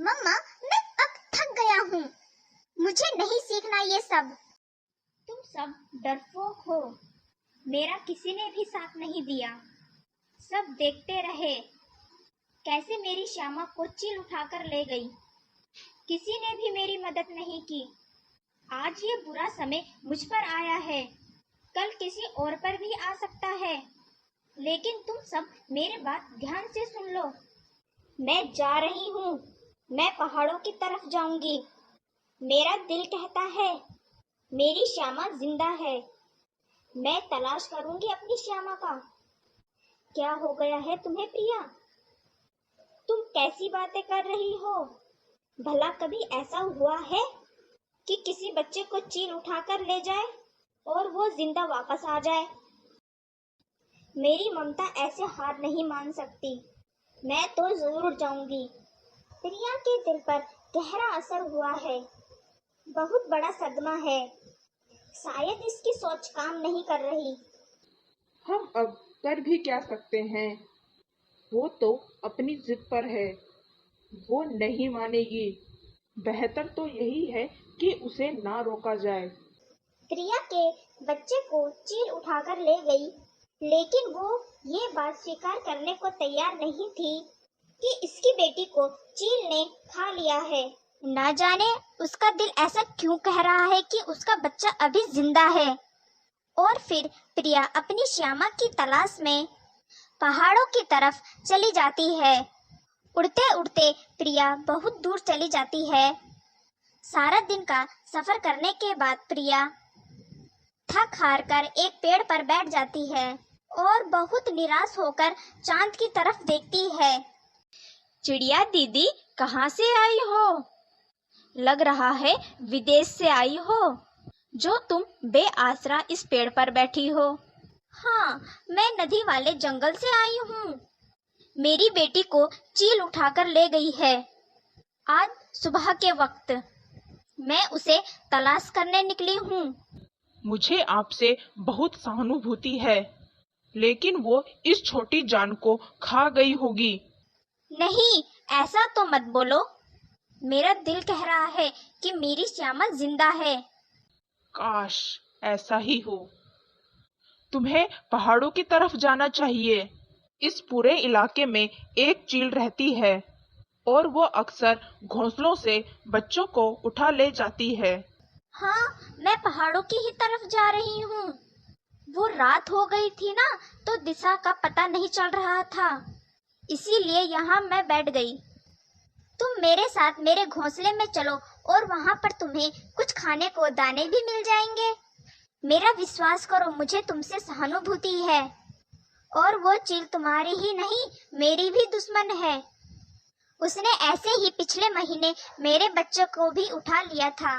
मम्मा, मैं अब थक गया हूँ। मुझे नहीं सीखना ये सब। तुम सब डरपोक हो। मेरा किसी ने भी साथ नहीं दिया। सब देखते रहे कैसे मेरी श्यामा को चील उठाकर ले गई। किसी ने भी मेरी मदद नहीं की। आज ये बुरा समय मुझ पर आया है, कल किसी और पर भी आ सकता है। लेकिन तुम सब मेरी बात ध्यान से सुन लो। मैं जा रही हूँ। मैं पहाड़ों की तरफ जाऊंगी। मेरा दिल कहता है मेरी श्यामा जिंदा है। मैं तलाश करूंगी अपनी श्यामा का। क्या हो गया है तुम्हें प्रिया? तुम कैसी बातें कर रही हो? भला कभी ऐसा हुआ है कि किसी बच्चे को चील उठाकर ले जाए और वो जिंदा वापस आ जाए? मेरी ममता ऐसे हार नहीं मान सकती। मैं तो जरूर जाऊंगी। प्रिया के दिल पर गहरा असर हुआ है। बहुत बड़ा सदमा है। शायद इसकी सोच काम नहीं कर रही। हम अब कर भी क्या सकते हैं? वो तो अपनी जिद पर है। वो नहीं मानेगी। बेहतर तो यही है कि उसे ना रोका जाए। प्रिया के बच्चे को चील उठाकर ले गई, लेकिन वो ये बात स्वीकार करने को तैयार नहीं थी कि इसकी बेटी को चील ने खा लिया है। ना जाने उसका दिल ऐसा क्यों कह रहा है कि उसका बच्चा अभी जिंदा है। और फिर प्रिया अपनी श्यामा की तलाश में पहाड़ों की तरफ चली जाती है। उड़ते उड़ते प्रिया बहुत दूर चली जाती है। सारा दिन का सफर करने के बाद प्रिया थक हार कर एक पेड़ पर बैठ जाती है और बहुत निराश होकर चांद की तरफ देखती है। चिड़िया दीदी, कहाँ से आई हो? लग रहा है विदेश से आई हो, जो तुम बेआसरा इस पेड़ पर बैठी हो। हाँ, मैं नदी वाले जंगल से आई हूँ। मेरी बेटी को चील उठाकर ले गई है आज सुबह के वक्त। मैं उसे तलाश करने निकली हूँ। मुझे आपसे बहुत सहानुभूति है, लेकिन वो इस छोटी जान को खा गई होगी। नहीं, ऐसा तो मत बोलो। मेरा दिल कह रहा है कि मेरी श्यामा जिंदा है। काश ऐसा ही हो। तुम्हें पहाड़ों की तरफ जाना चाहिए। इस पूरे इलाके में एक चील रहती है और वो अक्सर घोंसलों से बच्चों को उठा ले जाती है। हाँ, मैं पहाड़ों की ही तरफ जा रही हूँ। वो रात हो गई थी ना, तो दिशा का पता नहीं चल रहा था, इसीलिए यहाँ मैं बैठ गई। तुम मेरे साथ मेरे घोंसले में चलो और वहाँ पर तुम्हें कुछ खाने को दाने भी मिल जाएंगे। मेरा विश्वास करो, मुझे तुमसे सहानुभूति है। और वो चील तुम्हारी ही नहीं, मेरी भी दुश्मन है। उसने ऐसे ही पिछले महीने मेरे बच्चे को भी उठा लिया था।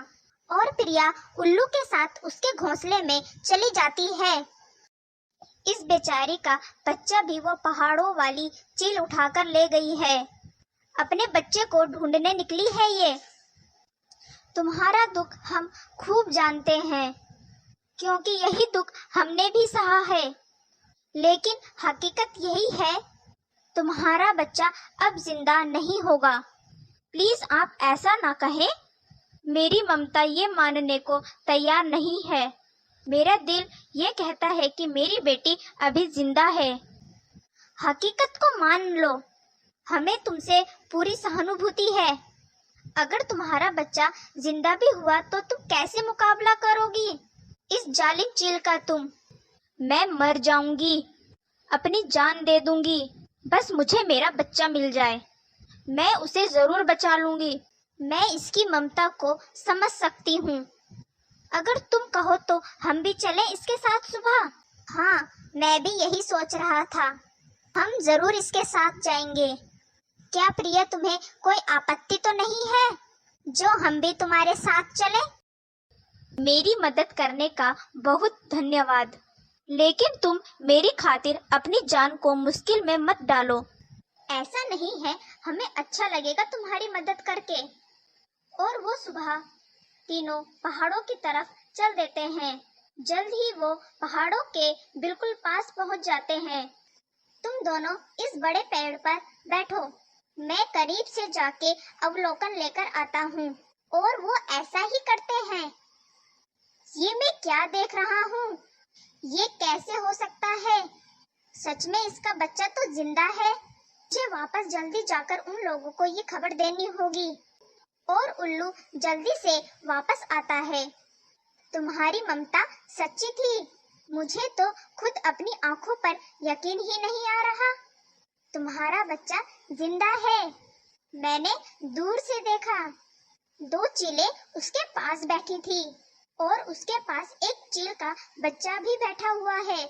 और प्रिया उल्लू के साथ उसके घोंसले में चली जाती है। इस बेचारी का बच्चा भी वो पहाड़ों वाली चील उठाकर ले गई है। अपने बच्चे को ढूंढने निकली है ये। तुम्हारा दुख हम खूब जानते हैं, क्योंकि यही दुख हमने भी सहा है। लेकिन हकीकत यही है, तुम्हारा बच्चा अब जिंदा नहीं होगा। प्लीज आप ऐसा ना कहें। मेरी ममता ये मानने को तैयार नहीं है। मेरा दिल ये कहता है कि मेरी बेटी अभी जिंदा है। हकीकत को मान लो। हमें तुमसे पूरी सहानुभूति है। अगर तुम्हारा बच्चा जिंदा भी हुआ तो तुम कैसे मुकाबला करोगी इस जालिम चील का? मैं मर जाऊंगी, अपनी जान दे दूंगी, बस मुझे मेरा बच्चा मिल जाए। मैं उसे जरूर बचा लूंगी। मैं इसकी ममता को समझ सकती हूँ। अगर तुम कहो तो हम भी चलें इसके साथ सुबह। हाँ, मैं भी यही सोच रहा था। हम जरूर इसके साथ जाएंगे। क्या प्रिया, तुम्हें कोई आपत्ति तो नहीं है जो हम भी तुम्हारे साथ चलें? मेरी मदद करने का बहुत धन्यवाद, लेकिन तुम मेरी खातिर अपनी जान को मुश्किल में मत डालो। ऐसा नहीं है, हमें अच्छा लगेगा तुम्हारी मदद करके। और वो सुबह तीनों पहाड़ों की तरफ चल देते हैं। जल्द ही वो पहाड़ों के बिल्कुल पास पहुंच जाते हैं। तुम दोनों इस बड़े पेड़ पर बैठो, मैं करीब से जाके अवलोकन लेकर आता हूँ और वो ऐसा ही करते हैं। ये मैं क्या देख रहा हूँ? ये कैसे हो सकता है? सच में इसका बच्चा तो जिंदा है। मुझे वापस जल्दी जाकर उन लोगों को ये खबर देनी होगी। और उल्लू जल्दी से वापस आता है। तुम्हारी ममता सच्ची थी। मुझे तो खुद अपनी आंखों पर यकीन ही नहीं आ रहा। तुम्हारा बच्चा जिंदा है। मैंने दूर से देखा। 2 चीलें उसके पास बैठी थी और उसके पास एक चील का बच्चा भी बैठा हुआ है।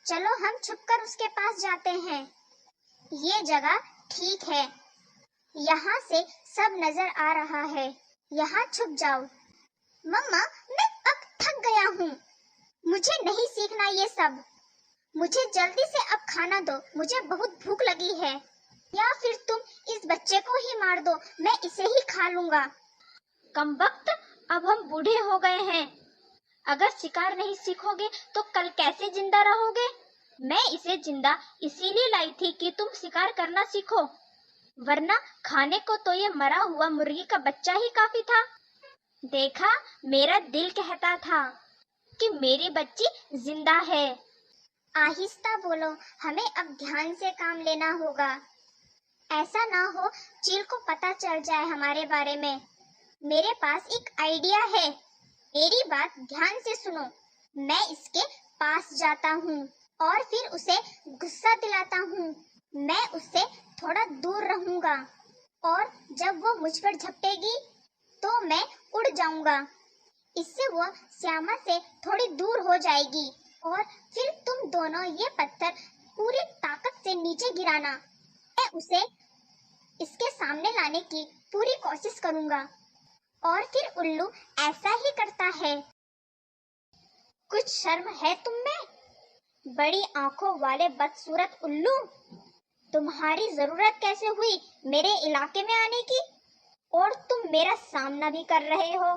चलो हम छुपकर उसके पास जाते हैं। ये जगह ठीक है। यहाँ से सब नजर आ रहा है। यहाँ छुप जाओ। मम्मा, मैं अब थक गया हूँ। मुझे नहीं सीखना ये सब। मुझे जल्दी से अब खाना दो। मुझे बहुत भूख लगी है। या फिर तुम इस बच्चे को ही मार दो। मैं इसे ही खा लूंगा। कमबख्त, अब हम बूढ़े हो गए हैं। अगर शिकार नहीं सीखोगे तो कल कैसे जिंदा रहोगे? मैं इसे जिंदा इसीलिए लाई थी कि तुम शिकार करना सीखो, वरना खाने को तो ये मरा हुआ मुर्गी का बच्चा ही काफी था। देखा, मेरा दिल कहता था कि मेरी बच्ची जिंदा है। आहिस्ता बोलो, हमें अब ध्यान से काम लेना होगा। ऐसा ना हो चील को पता चल जाए हमारे बारे में। मेरे पास एक आइडिया है। मेरी बात ध्यान से सुनो। मैं इसके पास जाता हूँ और फिर उसे गुस्सा दिलाता हूँ। मैं उससे थोड़ा दूर रहूंगा और जब वो मुझ पर झपटेगी तो मैं उड़ जाऊंगा। इससे वो श्यामा से थोड़ी दूर हो जाएगी और फिर तुम दोनों ये पत्थर पूरी ताकत से नीचे गिराना। मैं उसे इसके सामने लाने की पूरी कोशिश करूंगा और फिर उल्लू ऐसा ही करता है। कुछ शर्म है तुम में? बड़ी आंखों वाले बदसूरत उल्लू, तुम्हारी जरूरत कैसे हुई मेरे इलाके में आने की? और तुम मेरा सामना भी कर रहे हो।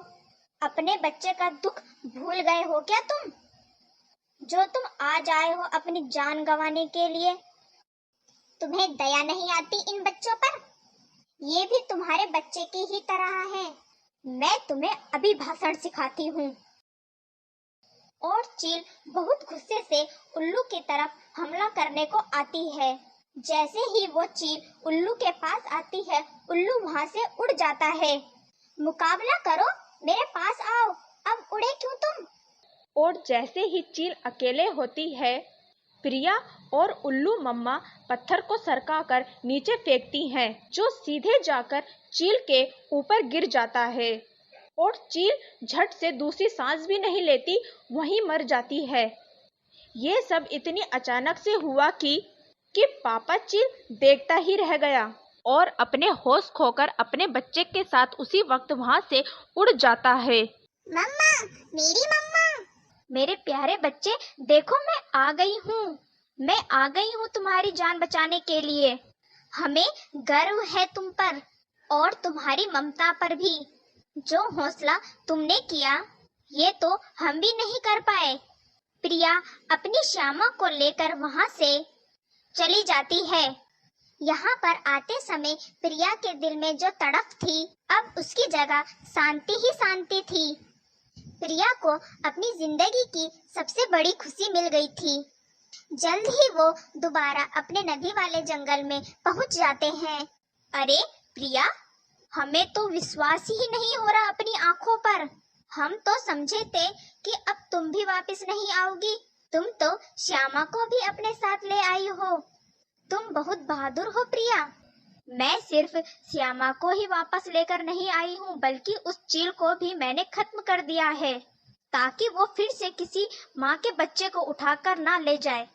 अपने बच्चे का दुख भूल गए हो क्या तुम, जो तुम आज आए हो अपनी जान गंवाने के लिए? तुम्हें दया नहीं आती इन बच्चों पर? ये भी तुम्हारे बच्चे की ही तरह है। मैं तुम्हें अभी भाषण सिखाती हूँ। और चील बहुत गुस्से से उल्लू की तरफ हमला करने को आती है। जैसे ही वो चील उल्लू के पास आती है, उल्लू वहाँ से उड़ जाता है। मुकाबला करो, मेरे पास आओ। अब उड़े क्यों तुम? और जैसे ही चील अकेले होती है, प्रिया और उल्लू मम्मा पत्थर को सरकाकर नीचे फेंकती हैं, जो सीधे जाकर चील के ऊपर गिर जाता है और चील झट से दूसरी सांस भी नहीं लेती, वहीं मर जाती है। ये सब इतनी अचानक से हुआ कि पापा चील देखता ही रह गया और अपने होश खोकर अपने बच्चे के साथ उसी वक्त वहां से उड़ जाता है। मम्मा, मेरी मम्मा। मेरे प्यारे बच्चे, देखो मैं आ गई हूँ। मैं आ गई हूँ तुम्हारी जान बचाने के लिए। हमें गर्व है तुम पर और तुम्हारी ममता पर भी। जो हौसला तुमने किया, ये तो हम भी नहीं कर पाए। प्रिया अपनी श्यामा को लेकर वहाँ से चली जाती है। यहाँ पर आते समय प्रिया के दिल में जो तड़प थी, अब उसकी जगह शांति ही शांति थी। प्रिया को अपनी जिंदगी की सबसे बड़ी खुशी मिल गई थी। जल्द ही वो दोबारा अपने नदी वाले जंगल में पहुंच जाते हैं। अरे प्रिया, हमें तो विश्वास ही नहीं हो रहा अपनी आंखों पर। हम तो समझे थे कि अब तुम भी वापस नहीं आओगी। तुम तो श्यामा को भी अपने साथ ले आई हो। तुम बहुत बहादुर हो प्रिया। मैं सिर्फ श्यामा को ही वापस लेकर नहीं आई हूँ, बल्कि उस चील को भी मैंने खत्म कर दिया है, ताकि वो फिर से किसी माँ के बच्चे को उठाकर ना ले जाए।